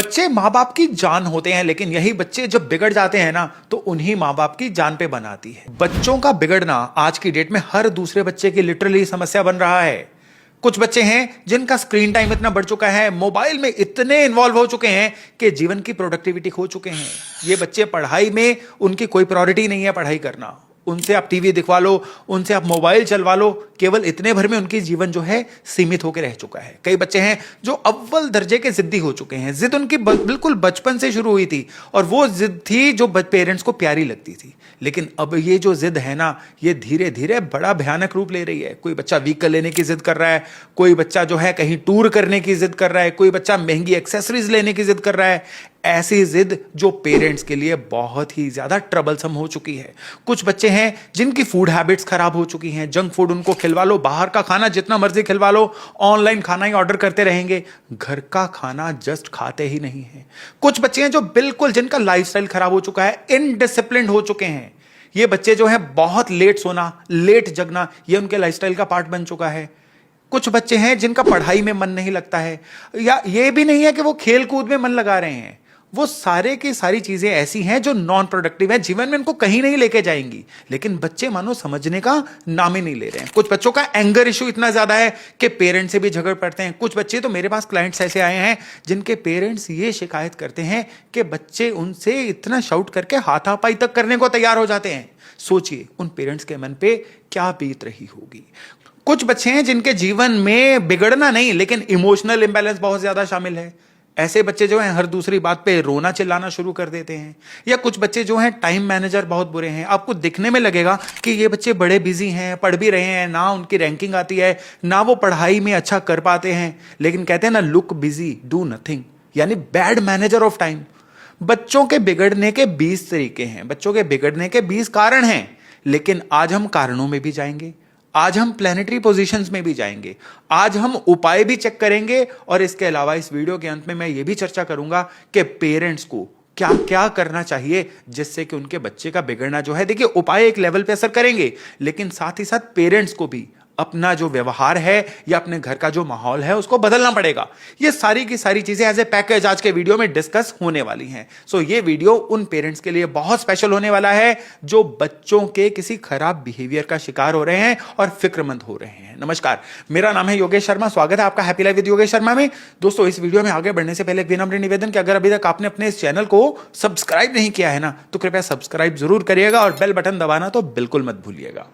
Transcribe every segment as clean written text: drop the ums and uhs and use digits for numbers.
बच्चे माँ बाप की जान होते हैं, लेकिन यही बच्चे जब बिगड़ जाते हैं ना तो उन्हीं माँ बाप की जान पे बनाती है। बच्चों का बिगड़ना आज की डेट में हर दूसरे बच्चे की लिटरली समस्या बन रहा है। कुछ बच्चे हैं जिनका स्क्रीन टाइम इतना बढ़ चुका है, मोबाइल में इतने इन्वॉल्व हो चुके हैं कि जीवन की प्रोडक्टिविटी खो चुके हैं। ये बच्चे पढ़ाई में उनकी कोई प्रायोरिटी नहीं है पढ़ाई करना। उनसे आप टीवी दिखवा लो, उनसे आप मोबाइल चलवा लो, केवल इतने भर में उनकी जीवन जो है सीमित होकर रह चुका है। कई बच्चे हैं जो अव्वल दर्जे के जिद्दी हो चुके हैं। जिद उनकी बिल्कुल बचपन से शुरू हुई थी और वो जिद थी जो पेरेंट्स को प्यारी लगती थी। लेकिन अब ये जो जिद है ना, ये धीरे धीरे बड़ा भयानक रूप ले रही है। कोई बच्चा व्हीकल लेने की जिद कर रहा है, कोई बच्चा जो है कहीं टूर करने की जिद कर रहा है, कोई बच्चा महंगी एक्सेसरीज लेने की जिद कर रहा है। ऐसी जिद जो पेरेंट्स के लिए बहुत ही ज्यादा ट्रबलसम हो चुकी है। कुछ बच्चे हैं जिनकी फूड हैबिट्स खराब हो चुकी हैं। जंक फूड उनको खिलवा लो, बाहर का खाना जितना मर्जी खिलवा लो, ऑनलाइन खाना ही ऑर्डर करते रहेंगे, घर का खाना जस्ट खाते ही नहीं है। कुछ बच्चे हैं जो बिल्कुल जिनका लाइफस्टाइल खराब हो चुका है, इनडिसिप्लिन्ड हो चुके हैं। ये बच्चे जो है बहुत लेट सोना, लेट जगना, ये उनके लाइफस्टाइल का पार्ट बन चुका है। कुछ बच्चे हैं जिनका पढ़ाई में मन नहीं लगता है, या ये भी नहीं है कि वो खेल कूद में मन लगा रहे हैं। वो सारे की सारी चीजें ऐसी हैं जो नॉन प्रोडक्टिव है, जीवन में उनको कहीं नहीं लेके जाएंगी। लेकिन बच्चे मानो समझने का नाम ही नहीं ले रहे हैं। कुछ बच्चों का एंगर इशू इतना ज्यादा है कि पेरेंट्स से भी झगड़ पड़ते हैं। कुछ बच्चे तो मेरे पास क्लाइंट्स ऐसे आए हैं जिनके पेरेंट्स ये शिकायत करते हैं कि बच्चे उनसे इतना शाउट करके हाथापाई तक करने को तैयार हो जाते हैं। सोचिए उन पेरेंट्स के मन पे क्या बीत रही होगी। कुछ बच्चे हैं जिनके जीवन में बिगड़ना नहीं लेकिन इमोशनल इंबैलेंस बहुत ज्यादा शामिल है। ऐसे बच्चे जो हैं हर दूसरी बात पे रोना चिल्लाना शुरू कर देते हैं। या कुछ बच्चे जो हैं टाइम मैनेजर बहुत बुरे हैं। आपको दिखने में लगेगा कि ये बच्चे बड़े बिजी हैं, पढ़ भी रहे हैं, ना उनकी रैंकिंग आती है, ना वो पढ़ाई में अच्छा कर पाते हैं, लेकिन कहते हैं ना लुक बिजी डू नथिंग, यानी बैड मैनेजर ऑफ टाइम। बच्चों के बिगड़ने के 20 तरीके हैं, बच्चों के बिगड़ने के 20 कारण हैं, लेकिन आज हम कारणों में भी जाएंगे, आज हम प्लैनेटरी पोजीशंस में भी जाएंगे, आज हम उपाय भी चेक करेंगे, और इसके अलावा इस वीडियो के अंत में मैं ये भी चर्चा करूंगा कि पेरेंट्स को क्या क्या करना चाहिए जिससे कि उनके बच्चे का बिगड़ना जो है, देखिए उपाय एक लेवल पे असर करेंगे, लेकिन साथ ही साथ पेरेंट्स को भी अपना जो व्यवहार है या अपने घर का जो माहौल है उसको बदलना पड़ेगा। ये सारी की सारी चीजें एज ए पैकेज आज के वीडियो में डिस्कस होने वाली हैं। सो ये वीडियो उन पेरेंट्स के लिए बहुत स्पेशल होने वाला है जो बच्चों के किसी खराब बिहेवियर का शिकार हो रहे हैं और फिक्रमंद हो रहे हैं। नमस्कार, मेरा नाम है योगेश शर्मा, स्वागत है आपका happy life with Yogesh Sharma में। दोस्तों, इस वीडियो में आगे बढ़ने से पहले एक विनम्र निवेदन कि अगर अभी तक आपने अपने इस चैनल को सब्सक्राइब नहीं किया है ना, तो कृपया सब्सक्राइब जरूर करिएगा और बेल बटन दबाना तो बिल्कुल मत भूलिएगा।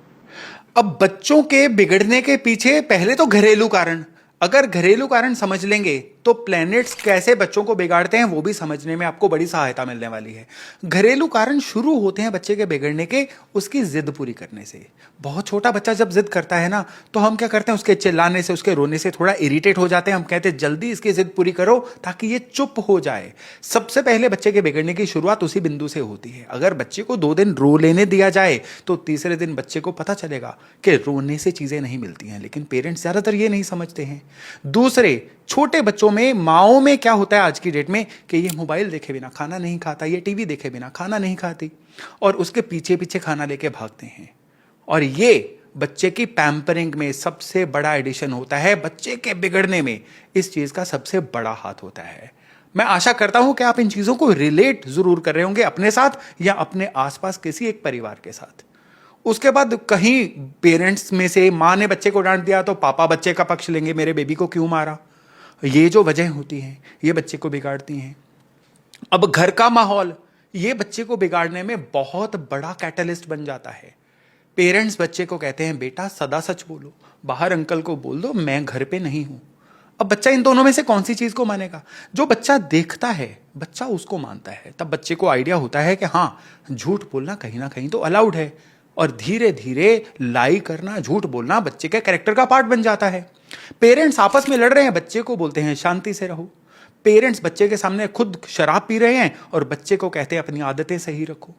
अब बच्चों के बिगड़ने के पीछे पहले तो घरेलू कारण, अगर घरेलू कारण समझ लेंगे तो प्लैनेट्स कैसे बच्चों को बिगाड़ते हैं वो भी समझने में आपको बड़ी सहायता मिलने वाली है। घरेलू कारण शुरू होते हैं बच्चे के बिगड़ने के उसकी जिद पूरी करने से। बहुत छोटा बच्चा जब जिद करता है ना, तो हम क्या करते हैं, उसके चिल्लाने से, उसके रोने से थोड़ा इरिटेट हो जाते हैं। हम कहते हैं जल्दी इसकी जिद पूरी करो ताकि ये चुप हो जाए। सबसे पहले बच्चे के बिगड़ने की शुरुआत उसी बिंदु से होती है। अगर बच्चे को 2 दिन रो लेने दिया जाए तो तीसरे दिन बच्चे को पता चलेगा कि रोने से चीजें नहीं मिलती हैं, लेकिन पेरेंट्स ज्यादातर ये नहीं समझते हैं। दूसरे, छोटे बच्चों में, माओ में क्या होता है आज की डेट में कि ये मोबाइल देखे बिना खाना नहीं खाता, ये टीवी देखे बिना खाना नहीं खाती, और उसके पीछे पीछे खाना लेके भागते हैं। और ये बच्चे की पैम्परिंग में सबसे बड़ा एडिशन होता है। बच्चे के बिगड़ने में इस चीज का सबसे बड़ा हाथ होता है। मैं आशा करता हूं कि आप इन चीजों को रिलेट जरूर कर रहे होंगे अपने साथ या अपने आसपास किसी एक परिवार के साथ। उसके बाद कहीं पेरेंट्स में से मां ने बच्चे को डांट दिया तो पापा बच्चे का पक्ष लेंगे, मेरे बेबी को क्यों मारा। ये जो वजह होती हैं ये बच्चे को बिगाड़ती हैं। अब घर का माहौल ये बच्चे को बिगाड़ने में बहुत बड़ा कैटलिस्ट बन जाता है। पेरेंट्स बच्चे को कहते हैं बेटा सदा सच बोलो, बाहर अंकल को बोल दो मैं घर पे नहीं हूं। अब बच्चा इन दोनों में से कौन सी चीज को मानेगा? जो बच्चा देखता है बच्चा उसको मानता है। तब बच्चे को आइडिया होता है कि हाँ, झूठ बोलना कहीं ना कहीं तो अलाउड है, और धीरे धीरे लाई करना, झूठ बोलना बच्चे के कैरेक्टर का पार्ट बन जाता है। पेरेंट्स आपस में लड़ रहे हैं, बच्चे को बोलते हैं शांति से रहो। पेरेंट्स बच्चे के सामने खुद शराब पी रहे हैं और बच्चे को कहते हैं अपनी आदतें सही रखो।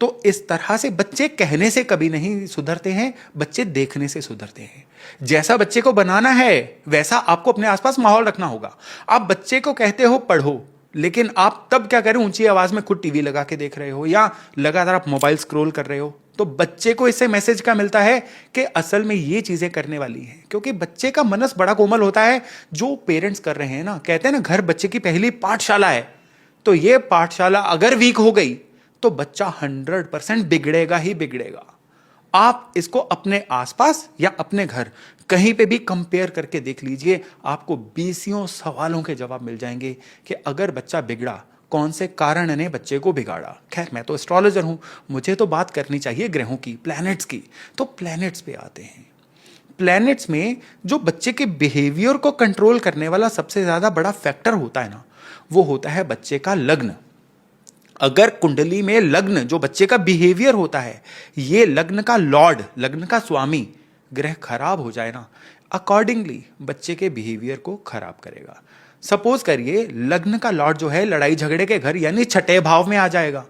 तो इस तरह से बच्चे कहने से कभी नहीं सुधरते हैं, बच्चे देखने से सुधरते हैं। जैसा बच्चे को बनाना है वैसा आपको अपने आसपास माहौल रखना होगा। आप बच्चे को कहते हो पढ़ो, लेकिन आप तब क्या करें, ऊंची आवाज में खुद टीवी लगा के देख रहे हो या लगातार आप मोबाइल स्क्रॉल कर रहे हो, तो बच्चे को इससे मैसेज क्या मिलता है कि असल में ये चीजें करने वाली हैं। क्योंकि बच्चे का मनस बड़ा कोमल होता है। जो पेरेंट्स कर रहे हैं ना, कहते हैं ना घर बच्चे की पहली पाठशाला है, तो ये पाठशाला अगर वीक हो गई तो बच्चा 100% बिगड़ेगा ही बिगड़ेगा। आप इसको अपने आसपास या अपने घर कहीं पे भी कंपेयर करके देख लीजिए, आपको बीसियों सवालों के जवाब मिल जाएंगे कि अगर बच्चा बिगड़ा, कौन से कारण ने बच्चे को बिगाड़ा। खैर, मैं तो एस्ट्रोलॉजर हूं, मुझे तो बात करनी चाहिए ग्रहों की, प्लैनेट्स की। तो प्लैनेट्स पे आते हैं। प्लैनेट्स में जो बच्चे के बिहेवियर को कंट्रोल करने वाला सबसे ज्यादा बड़ा फैक्टर होता है ना, वो होता है बच्चे का लग्न। अगर कुंडली में लग्न, जो बच्चे का बिहेवियर होता है, ये लग्न का लॉर्ड, लग्न का स्वामी ग्रह खराब हो जाए ना, अकॉर्डिंगली बच्चे के बिहेवियर को खराब करेगा। सपोज करिए लग्न का लॉर्ड जो है लड़ाई झगड़े के घर यानी छठे भाव में आ जाएगा,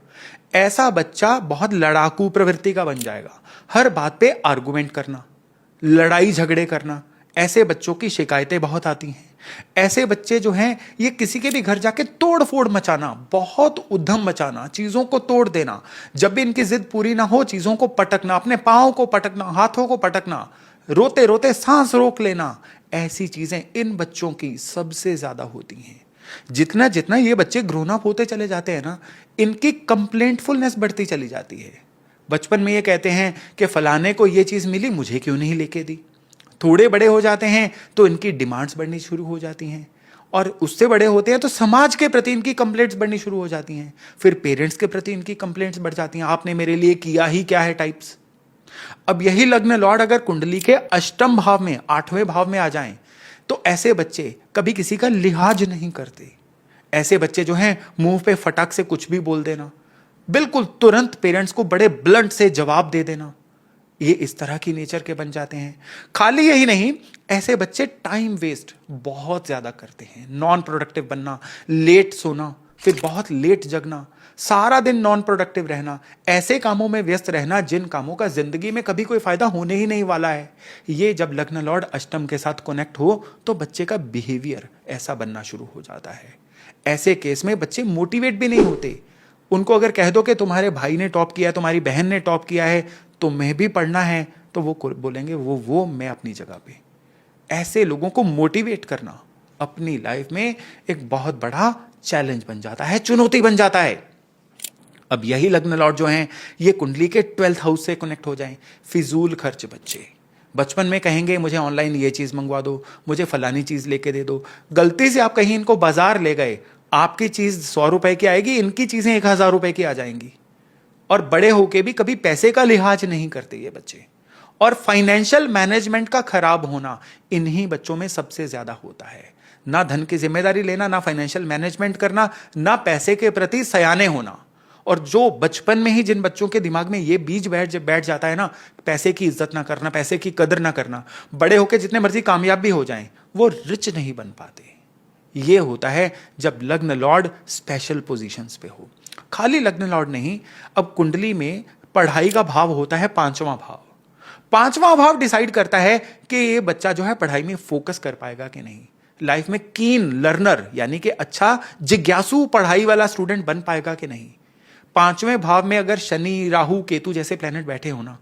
ऐसा बच्चा बहुत लड़ाकू प्रवृत्ति का बन जाएगा। हर बात पे आर्गुमेंट करना, लड़ाई झगड़े करना, ऐसे बच्चों की शिकायतें बहुत आती हैं। ऐसे बच्चे जो हैं ये किसी के भी घर जाके तोड़ फोड़ मचाना, बहुत उद्यम मचाना, चीजों को तोड़ देना, जब भी इनकी जिद पूरी ना हो चीजों को पटकना, अपने पांव को पटकना, हाथों को पटकना, रोते रोते सांस रोक लेना, ऐसी चीजें इन बच्चों की सबसे ज्यादा होती हैं। जितना जितना ये बच्चे ग्रोन अप होते चले जाते हैं ना, इनकी कंप्लेंटफुलनेस बढ़ती चली जाती है। बचपन में ये कहते हैं कि फलाने को ये चीज मिली, मुझे क्यों नहीं लेके दी। थोड़े बड़े हो जाते हैं तो इनकी डिमांड्स बढ़नी शुरू हो जाती हैं, और उससे बड़े होते हैं तो समाज के प्रति इनकी कंप्लेंट्स बढ़नी शुरू हो जाती हैं, फिर पेरेंट्स के प्रति इनकी कंप्लेंट्स बढ़ जाती हैं, आपने मेरे लिए किया ही क्या है टाइप्स। अब यही लग्न लॉर्ड अगर कुंडली के अष्टम भाव में, आठवें भाव में आ जाएं, तो ऐसे बच्चे कभी किसी का लिहाज नहीं करते। ऐसे बच्चे जो हैं मुंह पे फटाक से कुछ भी बोल देना, बिल्कुल तुरंत पेरेंट्स को बड़े ब्लंट से जवाब दे देना, ये इस तरह की नेचर के बन जाते हैं। खाली यही नहीं, ऐसे बच्चे टाइम वेस्ट बहुत ज्यादा करते हैं। नॉन प्रोडक्टिव बनना, लेट सोना, फिर बहुत लेट जगना, सारा दिन नॉन प्रोडक्टिव रहना, ऐसे कामों में व्यस्त रहना जिन कामों का जिंदगी में कभी कोई फायदा होने ही नहीं वाला है। ये जब लग्न लॉर्ड अष्टम के साथ कनेक्ट हो तो बच्चे का बिहेवियर ऐसा बनना शुरू हो जाता है। ऐसे केस में बच्चे मोटिवेट भी नहीं होते। उनको अगर कह दो कि तुम्हारे भाई ने टॉप किया है, तुम्हारी बहन ने टॉप किया है, तुम्हें भी पढ़ना है, तो वो बोलेंगे वो मैं अपनी जगह पे। ऐसे लोगों को मोटिवेट करना अपनी लाइफ में एक बहुत बड़ा चैलेंज बन जाता है, चुनौती बन जाता है। अब यही लग्न लॉर्ड जो हैं ये कुंडली के 12th हाउस से कनेक्ट हो जाएं। फिजूल खर्च बच्चे बचपन में कहेंगे मुझे ऑनलाइन ये चीज मंगवा दो, मुझे फलानी चीज लेके दे दो। गलती से आप कहीं इनको बाजार ले गए, आपकी चीज 100 रुपए की आएगी, इनकी चीजें 1000 रुपए की आ जाएंगी। और बड़े होके भी कभी पैसे का लिहाज नहीं करते ये बच्चे। और फाइनेंशियल मैनेजमेंट का खराब होना इन्हीं बच्चों में सबसे ज्यादा होता है। ना धन की जिम्मेदारी लेना, ना फाइनेंशियल मैनेजमेंट करना, ना पैसे के प्रति सयाने होना। और जो बचपन में ही जिन बच्चों के दिमाग में ये बीज बैठ जाता है ना, पैसे की इज्जत ना करना, पैसे की कदर ना करना, बड़े होके जितने मर्जी कामयाब भी हो जाएं, वो रिच नहीं बन पाते। ये होता है जब लग्न लॉर्ड स्पेशल पोजीशंस पे हो। खाली लग्न लॉर्ड नहीं, अब कुंडली में पढ़ाई का भाव होता है 5वां भाव। 5वां भाव डिसाइड करता है कि ये बच्चा जो है पढ़ाई में फोकस कर पाएगा कि नहीं, लाइफ में कीन लर्नर यानी कि अच्छा जिज्ञासु पढ़ाई वाला स्टूडेंट बन पाएगा कि नहीं। 5वें भाव में अगर शनि, राहु, केतु जैसे प्लेनेट बैठे हो ना,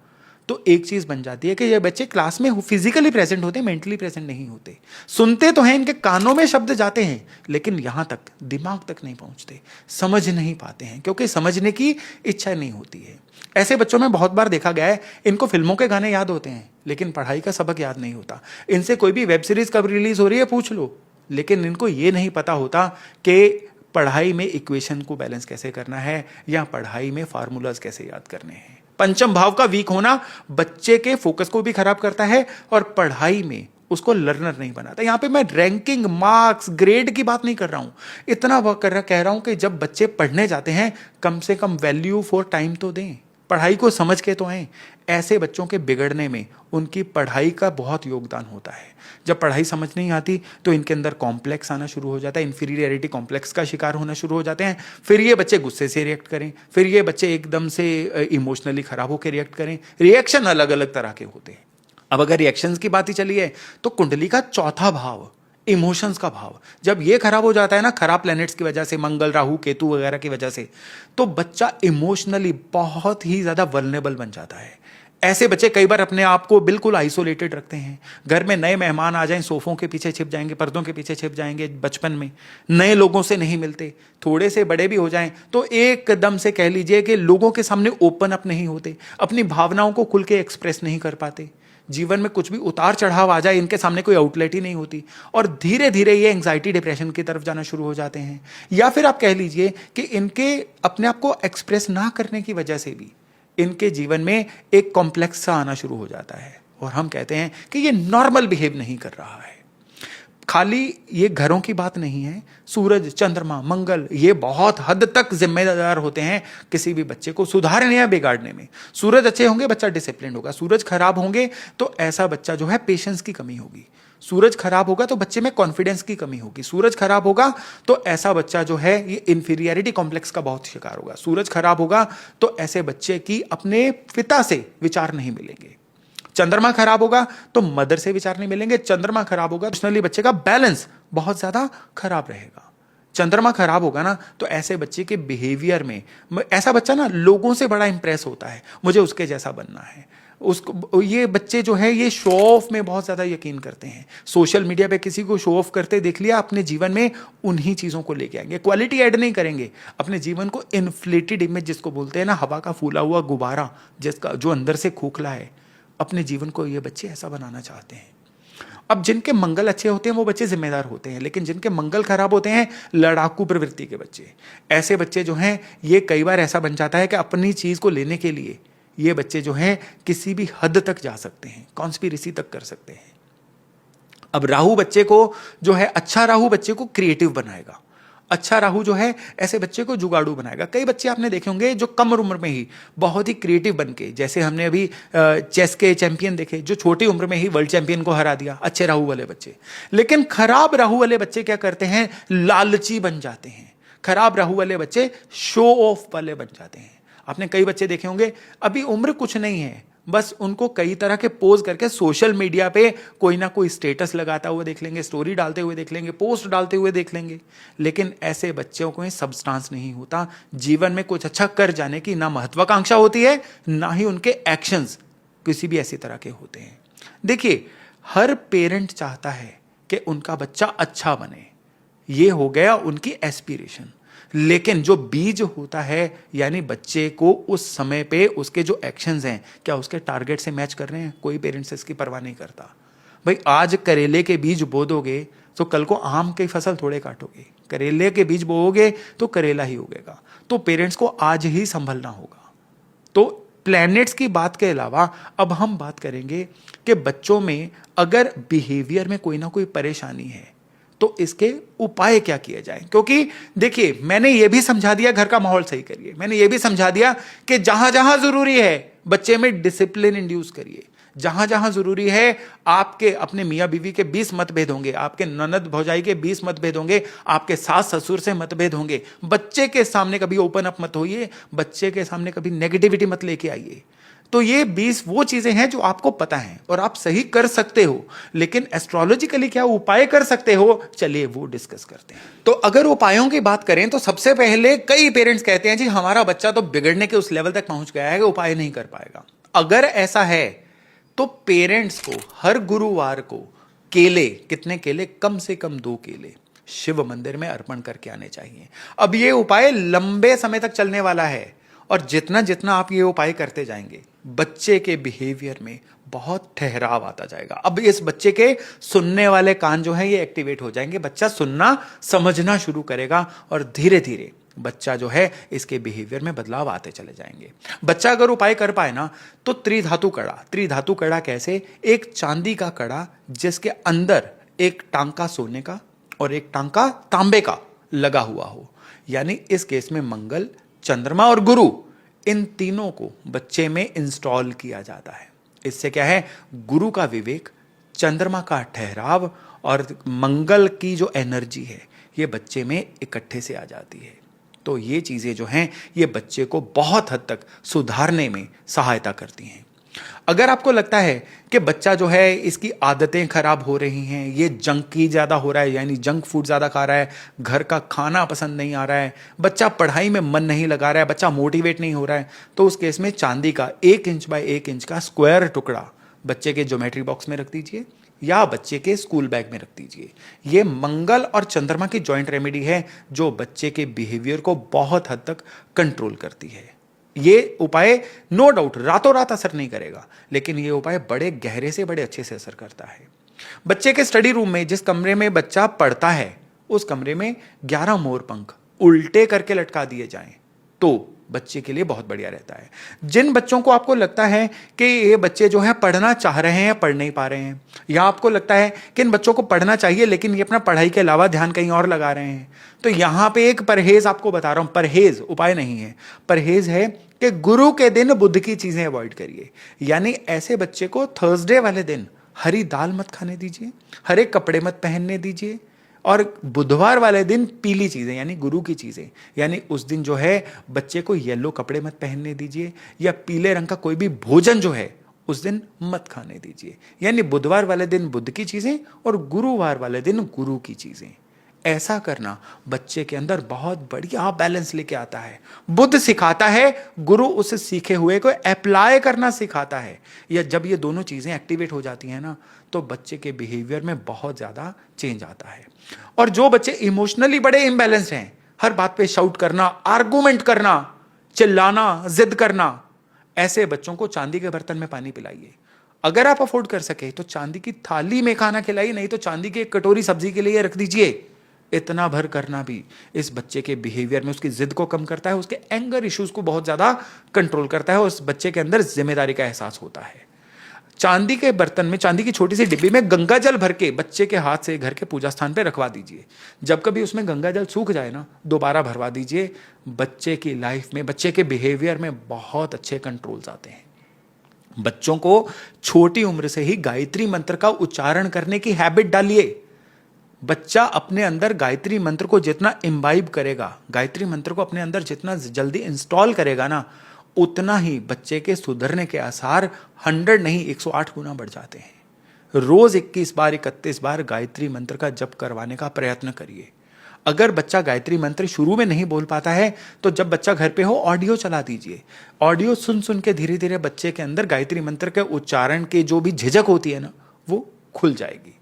तो एक चीज बन जाती है कि ये बच्चे क्लास में फिजिकली प्रेजेंट होते हैं, मेंटली प्रेजेंट नहीं होते। सुनते तो हैं, इनके कानों में शब्द जाते हैं, लेकिन यहां तक दिमाग तक नहीं पहुंचते, समझ नहीं पाते हैं, क्योंकि समझने की इच्छा नहीं होती है। ऐसे बच्चों में बहुत बार देखा गया है, इनको फिल्मों के गाने याद होते हैं लेकिन पढ़ाई का सबक याद नहीं होता। इनसे कोई भी वेब सीरीज कब रिलीज हो रही है पूछ लो, लेकिन इनको ये नहीं पता होता कि पढ़ाई में इक्वेशन को बैलेंस कैसे करना है या पढ़ाई में फार्मूलाज कैसे याद करने हैं। 5म भाव का वीक होना बच्चे के फोकस को भी खराब करता है और पढ़ाई में उसको लर्नर नहीं बनाता। यहां पे मैं रैंकिंग, मार्क्स, ग्रेड की बात नहीं कर रहा हूं, इतना कह रहा हूं कि जब बच्चे पढ़ने जाते हैं कम से कम वैल्यू फॉर टाइम तो दें, पढ़ाई को समझ के तो आए। ऐसे बच्चों के बिगड़ने में उनकी पढ़ाई का बहुत योगदान होता है। जब पढ़ाई समझ नहीं आती तो इनके अंदर कॉम्प्लेक्स आना शुरू हो जाता है, इंफीरियरिटी कॉम्प्लेक्स का शिकार होना शुरू हो जाते हैं। फिर ये बच्चे गुस्से से रिएक्ट करें, फिर ये बच्चे एकदम से इमोशनली खराब होकर रिएक्ट करें। रिएक्शन अलग अलग तरह के होते हैं। अब अगर रिएक्शंस की बात ही चली है तो कुंडली का 4था भाव, इमोशंस का भाव, जब ये खराब हो जाता है ना, खराब प्लैनेट्स की वजह से, मंगल, राहु, केतु वगैरह की वजह से, तो बच्चा इमोशनली बहुत ही ज्यादा वल्नरेबल बन जाता है। ऐसे बच्चे कई बार अपने आप को बिल्कुल आइसोलेटेड रखते हैं। घर में नए मेहमान आ जाएं, सोफों के पीछे छिप जाएंगे, पर्दों के पीछे छिप जाएंगे, बचपन में नए लोगों से नहीं मिलते। थोड़े से बड़े भी हो जाएं तो एकदम से कह लीजिए कि लोगों के सामने ओपन अप नहीं होते, अपनी भावनाओं को खुल के एक्सप्रेस नहीं कर पाते। जीवन में कुछ भी उतार चढ़ाव आ जाए, इनके सामने कोई आउटलेट ही नहीं होती, और धीरे धीरे ये एंग्जाइटी डिप्रेशन की तरफ जाना शुरू हो जाते हैं। या फिर आप कह लीजिए कि इनके अपने आप को एक्सप्रेस ना करने की वजह से भी इनके जीवन में एक कॉम्प्लेक्स सा आना शुरू हो जाता है, और हम कहते हैं कि ये नॉर्मल बिहेव नहीं कर रहा है। खाली ये घरों की बात नहीं है, सूरज, चंद्रमा, मंगल ये बहुत हद तक जिम्मेदार होते हैं किसी भी बच्चे को सुधारने या बिगाड़ने में। सूरज अच्छे होंगे, बच्चा डिसिप्लिन होगा। सूरज खराब होंगे तो ऐसा बच्चा जो है पेशेंस की कमी होगी। सूरज खराब होगा तो बच्चे में कॉन्फिडेंस की कमी होगी। सूरज खराब होगा तो ऐसा बच्चा जो है ये इंफीरियरिटी कॉम्प्लेक्स का बहुत शिकार होगा। सूरज खराब होगा तो ऐसे बच्चे की अपने पिता से विचार नहीं मिलेंगे। चंद्रमा खराब होगा तो मदर से विचार नहीं मिलेंगे। चंद्रमा खराब होगा पर्सनली बच्चे का बैलेंस बहुत ज्यादा खराब रहेगा। चंद्रमा खराब होगा ना तो ऐसे बच्चे के बिहेवियर में, ऐसा बच्चा ना लोगों से बड़ा इंप्रेस होता है, मुझे उसके जैसा बनना है। उसको ये बच्चे जो है ये शो ऑफ में बहुत ज्यादा यकीन करते हैं। सोशल मीडिया पे किसी को शो ऑफ करते देख लिया, अपने जीवन में उन्हीं चीजों को लेके आएंगे, क्वालिटी ऐड नहीं करेंगे। अपने जीवन को इन्फ्लेटेड इमेज जिसको बोलते हैं ना, हवा का फूला हुआ गुब्बारा जिसका जो अंदर से खोखला है, अपने जीवन को ये बच्चे ऐसा बनाना चाहते हैं। अब जिनके मंगल अच्छे होते हैं वो बच्चे जिम्मेदार होते हैं, लेकिन जिनके मंगल खराब होते हैं, लड़ाकू प्रवृत्ति के बच्चे, ऐसे बच्चे जो हैं ये कई बार ऐसा बन जाता है कि अपनी चीज को लेने के लिए ये बच्चे जो हैं किसी भी हद तक जा सकते हैं, कॉन्स्पिरेसी तक कर सकते हैं। अब राहु बच्चे को जो है, अच्छा राहु बच्चे को क्रिएटिव बनाएगा। अच्छा राहु जो है ऐसे बच्चे को जुगाड़ू बनाएगा। कई बच्चे आपने देखे होंगे जो कम उम्र में ही बहुत ही क्रिएटिव बनके, जैसे हमने अभी चेस के चैंपियन देखे जो छोटी उम्र में ही वर्ल्ड चैंपियन को हरा दिया, अच्छे राहु वाले बच्चे। लेकिन खराब राहु वाले बच्चे क्या करते हैं, लालची बन जाते हैं। खराब राहु वाले बच्चे शो ऑफ वाले बन जाते हैं। आपने कई बच्चे देखे होंगे, अभी उम्र कुछ नहीं है, बस उनको कई तरह के पोज करके सोशल मीडिया पे कोई ना कोई स्टेटस लगाता हुआ देख लेंगे, स्टोरी डालते हुए देख लेंगे, पोस्ट डालते हुए देख लेंगे। लेकिन ऐसे बच्चों को सब्सटेंस नहीं होता, जीवन में कुछ अच्छा कर जाने की ना महत्वाकांक्षा होती है, ना ही उनके एक्शंस किसी भी ऐसी तरह के होते हैं। देखिए, हर पेरेंट चाहता है कि उनका बच्चा अच्छा बने, ये हो गया उनकी एस्पिरेशन। लेकिन जो बीज होता है, यानी बच्चे को उस समय पे उसके जो एक्शंस हैं क्या उसके टारगेट से मैच कर रहे हैं, कोई पेरेंट्स इसकी परवाह नहीं करता। भाई आज करेले के बीज बो दोगे तो कल को आम की फसल थोड़े काटोगे, करेले के बीज बोओगे तो करेला ही उगेगा। तो पेरेंट्स को आज ही संभलना होगा। तो प्लैनेट्स की बात के अलावा अब हम बात करेंगे कि बच्चों में अगर बिहेवियर में कोई ना कोई परेशानी है तो इसके उपाय क्या किए जाएं। क्योंकि देखिए, मैंने ये भी समझा दिया घर का माहौल सही करिए, मैंने ये भी समझा दिया कि जहां जहां जरूरी है बच्चे में डिसिप्लिन इंड्यूस करिए, जहां जहां जरूरी है आपके अपने मियां बीवी के 20 मतभेद होंगे, आपके ननद भौजाई के 20 मतभेद होंगे, आपके सास ससुर से मतभेद होंगे, बच्चे के सामने कभी ओपन अप मत होइए, बच्चे के सामने कभी नेगेटिविटी मत लेके आइए। तो ये 20 वो चीजें हैं जो आपको पता है और आप सही कर सकते हो, लेकिन एस्ट्रोलॉजिकली क्या उपाय कर सकते हो, चलिए वो डिस्कस करते हैं। तो अगर उपायों की बात करें तो सबसे पहले कई पेरेंट्स कहते हैं जी हमारा बच्चा तो बिगड़ने के उस लेवल तक पहुंच गया है कि उपाय नहीं कर पाएगा। अगर ऐसा है तो पेरेंट्स को हर गुरुवार को केले, कितने केले, कम से कम 2 केले शिव मंदिर में अर्पण करके आने चाहिए। अब ये उपाय लंबे समय तक चलने वाला है और जितना जितना आप ये उपाय करते जाएंगे बच्चे के बिहेवियर में बहुत ठहराव आता जाएगा। अब इस बच्चे के सुनने वाले कान जो है ये एक्टिवेट हो जाएंगे, बच्चा सुनना समझना शुरू करेगा और धीरे धीरे बच्चा जो है इसके बिहेवियर में बदलाव आते चले जाएंगे। बच्चा अगर उपाय कर पाए ना तो त्रिधातु कड़ा कैसे, एक चांदी का कड़ा जिसके अंदर एक टांका सोने का और एक टांका तांबे का लगा हुआ हो, यानी इस केस में मंगल, चंद्रमा और गुरु, इन तीनों को बच्चे में इंस्टॉल किया जाता है। इससे क्या है, गुरु का विवेक, चंद्रमा का ठहराव और मंगल की जो एनर्जी है ये बच्चे में इकट्ठे से आ जाती है। तो ये चीजें जो हैं ये बच्चे को बहुत हद तक सुधारने में सहायता करती हैं। अगर आपको लगता है कि बच्चा जो है इसकी आदतें खराब हो रही हैं, ये जंक ही ज्यादा हो रहा है, यानी जंक फूड ज्यादा खा रहा है, घर का खाना पसंद नहीं आ रहा है, बच्चा पढ़ाई में मन नहीं लगा रहा है, बच्चा मोटिवेट नहीं हो रहा है, तो उस केस में चांदी का 1 इंच बाय 1 इंच का स्क्वायर टुकड़ा बच्चे के ज्योमेट्री बॉक्स में रख दीजिए या बच्चे के स्कूल बैग में रख दीजिए। ये मंगल और चंद्रमा की जॉइंट रेमेडी है जो बच्चे के बिहेवियर को बहुत हद तक कंट्रोल करती है। ये उपाय नो डाउट रातों रात असर नहीं करेगा, लेकिन ये उपाय बड़े गहरे से बड़े अच्छे से असर करता है। बच्चे के स्टडी रूम में, जिस कमरे में बच्चा पढ़ता है, उस कमरे में 11 मोर पंख उल्टे करके लटका दिए जाएं तो बच्चे के लिए बहुत बढ़िया रहता है। जिन बच्चों को आपको लगता है कि ये बच्चे जो है पढ़ना चाह रहे हैं, पढ़ नहीं पा रहे हैं, या आपको लगता है कि इन बच्चों को पढ़ना चाहिए लेकिन ये अपना पढ़ाई के अलावा ध्यान कहीं और लगा रहे हैं, तो यहां पे एक परहेज आपको बता रहा हूं। परहेज उपाय नहीं है, परहेज है कि गुरु के दिन बुध की चीजें अवॉइड करिए। यानी ऐसे बच्चे को थर्सडे वाले दिन हरी दाल मत खाने दीजिए, हरे कपड़े मत पहनने दीजिए, और बुधवार वाले दिन पीली चीजें यानी गुरु की चीजें, यानी उस दिन जो है बच्चे को येलो कपड़े मत पहनने दीजिए या पीले रंग का कोई भी भोजन जो है उस दिन मत खाने दीजिए। यानी बुधवार वाले दिन बुध की चीजें और गुरुवार वाले दिन गुरु की चीजें। ऐसा करना बच्चे के अंदर बहुत बढ़िया बैलेंस लेके आता है। बुध सिखाता है, गुरु उस सीखे हुए को अप्लाई करना सिखाता है। या जब ये दोनों चीजें एक्टिवेट हो जाती हैं ना, तो बच्चे के बिहेवियर में बहुत ज्यादा चेंज आता है। और जो बच्चे इमोशनली बड़े इम्बैलेंस्ड हैं, हर बात पे शाउट करना, आर्गुमेंट करना, चिल्लाना, जिद करना, ऐसे बच्चों को चांदी के बर्तन में पानी पिलाइए। अगर आप अफोर्ड कर सके तो चांदी की थाली में खाना खिलाइए, नहीं तो चांदी की एक कटोरी सब्जी के लिए रख दीजिए। इतना भर करना भी इस बच्चे के बिहेवियर में उसकी जिद को कम करता है, उसके एंगर इश्यूज को बहुत ज्यादा कंट्रोल करता है और उस बच्चे के अंदर जिम्मेदारी का एहसास होता है। चांदी के बर्तन में, चांदी की छोटी सी डिब्बी में गंगा जल भर के बच्चे के हाथ से घर के पूजा स्थान पे रखवा दीजिए। जब कभी उसमें गंगा जल सूख जाए ना, दोबारा भरवा दीजिए। बच्चे की लाइफ में, बच्चे के बिहेवियर में बहुत अच्छे कंट्रोल्स आते हैं। बच्चों को छोटी उम्र से ही गायत्री मंत्र का उच्चारण करने की हैबिट डालिए। बच्चा अपने अंदर गायत्री मंत्र को जितना इम्बाइब करेगा, गायत्री मंत्र को अपने अंदर जितना जल्दी इंस्टॉल करेगा ना, उतना ही बच्चे के सुधरने के आसार 100 नहीं 108 गुना बढ़ जाते हैं। रोज 21 बार 31 बार गायत्री मंत्र का जप करवाने का प्रयत्न करिए। अगर बच्चा गायत्री मंत्र शुरू में नहीं बोल पाता है तो जब बच्चा घर पे हो ऑडियो चला दीजिए। ऑडियो सुन सुन के धीरे धीरे बच्चे के अंदर गायत्री मंत्र के उच्चारण के जो भी झिझक होती है ना, वो खुल जाएगी।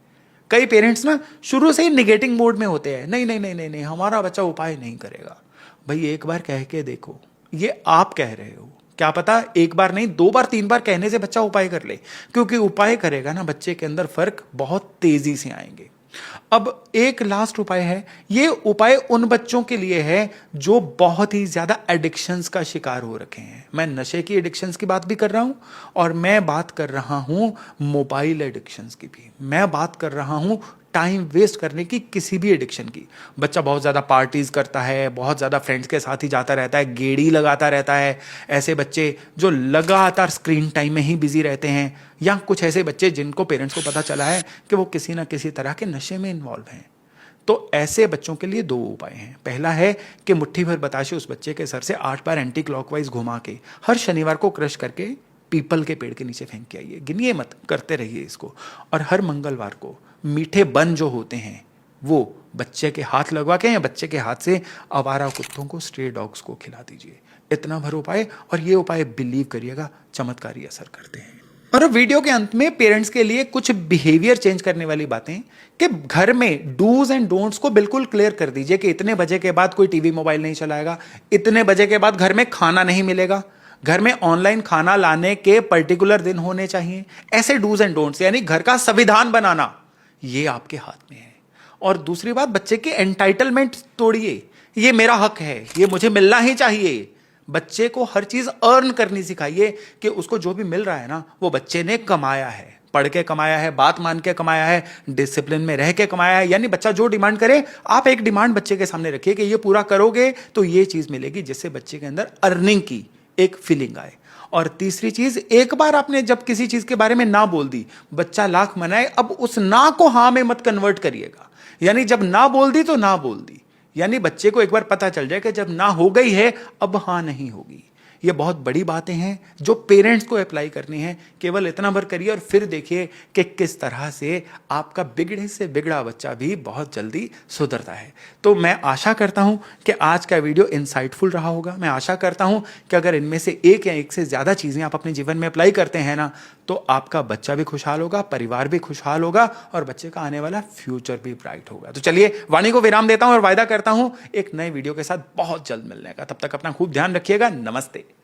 कई पेरेंट्स ना शुरू से ही निगेटिंग मोड में होते हैं, नहीं नहीं नहीं नहीं नहीं हमारा बच्चा उपाय नहीं करेगा। भाई एक बार कह के देखो, ये आप कह रहे हो, क्या पता एक बार नहीं 2 बार 3 बार कहने से बच्चा उपाय कर ले, क्योंकि उपाय करेगा ना बच्चे के अंदर फर्क बहुत तेजी से आएंगे। अब एक लास्ट उपाय है, ये उपाय उन बच्चों के लिए है जो बहुत ही ज्यादा एडिक्शंस का शिकार हो रखे हैं। मैं नशे की एडिक्शंस की बात भी कर रहा हूं और मैं बात कर रहा हूं मोबाइल एडिक्शंस की भी, मैं बात कर रहा हूं टाइम वेस्ट करने की किसी भी एडिक्शन की। बच्चा बहुत ज़्यादा पार्टीज करता है, बहुत ज़्यादा फ्रेंड्स के साथ ही जाता रहता है, गेड़ी लगाता रहता है। ऐसे बच्चे जो लगातार स्क्रीन टाइम में ही बिजी रहते हैं, या कुछ ऐसे बच्चे जिनको पेरेंट्स को पता चला है कि वो किसी ना किसी तरह के नशे में इन्वॉल्व हैं। तो ऐसे बच्चों के लिए 2 उपाय हैं। पहला है कि मुट्ठी भर बताशे उस बच्चे के सर से 8 बार एंटी क्लॉकवाइज घुमा के हर शनिवार को क्रश करके पीपल के पेड़ के नीचे फेंक के आइए। गिनिए मत, करते रहिए इसको। और हर मंगलवार को मीठे बन जो होते हैं वो बच्चे के हाथ लगवा के या बच्चे के हाथ से आवारा कुत्तों को, स्ट्रे डॉग्स को खिला दीजिए। इतना भर उपाय, और ये उपाय बिलीव करिएगा चमत्कारी असर करते हैं। और अब वीडियो के अंत में पेरेंट्स के लिए कुछ बिहेवियर चेंज करने वाली बातें, कि घर में डूज एंड डोंट्स को बिल्कुल क्लियर कर दीजिए कि इतने बजे के बाद कोई टीवी मोबाइल नहीं चलाएगा, इतने बजे के बाद घर में खाना नहीं मिलेगा, घर में ऑनलाइन खाना लाने के पर्टिकुलर दिन होने चाहिए। ऐसे डूज एंड डोंट्स, यानी घर का संविधान बनाना, ये आपके हाथ में है। और दूसरी बात, बच्चे के एंटाइटलमेंट तोड़िए। ये मेरा हक है, ये मुझे मिलना ही चाहिए। बच्चे को हर चीज अर्न करनी सिखाइए कि उसको जो भी मिल रहा है ना, वो बच्चे ने कमाया है, पढ़ के कमाया है, बात मान के कमाया है, डिसिप्लिन में रह के कमाया है। यानी बच्चा जो डिमांड करे, आप एक डिमांड बच्चे के सामने रखिए कि ये पूरा करोगे तो ये चीज मिलेगी, जिससे बच्चे के अंदर अर्निंग की एक फीलिंग आए। और तीसरी चीज, एक बार आपने जब किसी चीज के बारे में ना बोल दी, बच्चा लाख मनाए, अब उस ना को हां में मत कन्वर्ट करिएगा। यानी जब ना बोल दी तो ना बोल दी, यानी बच्चे को एक बार पता चल जाए कि जब ना हो गई है अब हां नहीं होगी। ये बहुत बड़ी बातें हैं जो पेरेंट्स को अप्लाई करनी है। केवल इतना भर करिए और फिर देखिए कि किस तरह से आपका बिगड़े से बिगड़ा बच्चा भी बहुत जल्दी सुधरता है। तो मैं आशा करता हूं कि आज का वीडियो इंसाइटफुल रहा होगा। मैं आशा करता हूं कि अगर इनमें से एक या एक से ज्यादा चीजें आप अपने जीवन में अप्लाई करते हैं ना, तो आपका बच्चा भी खुशहाल होगा, परिवार भी खुशहाल होगा और बच्चे का आने वाला फ्यूचर भी ब्राइट होगा। तो चलिए वाणी को विराम देता हूं और वायदा करता हूं एक नए वीडियो के साथ बहुत जल्द मिलने का। तब तक अपना खूब ध्यान रखिएगा। नमस्ते।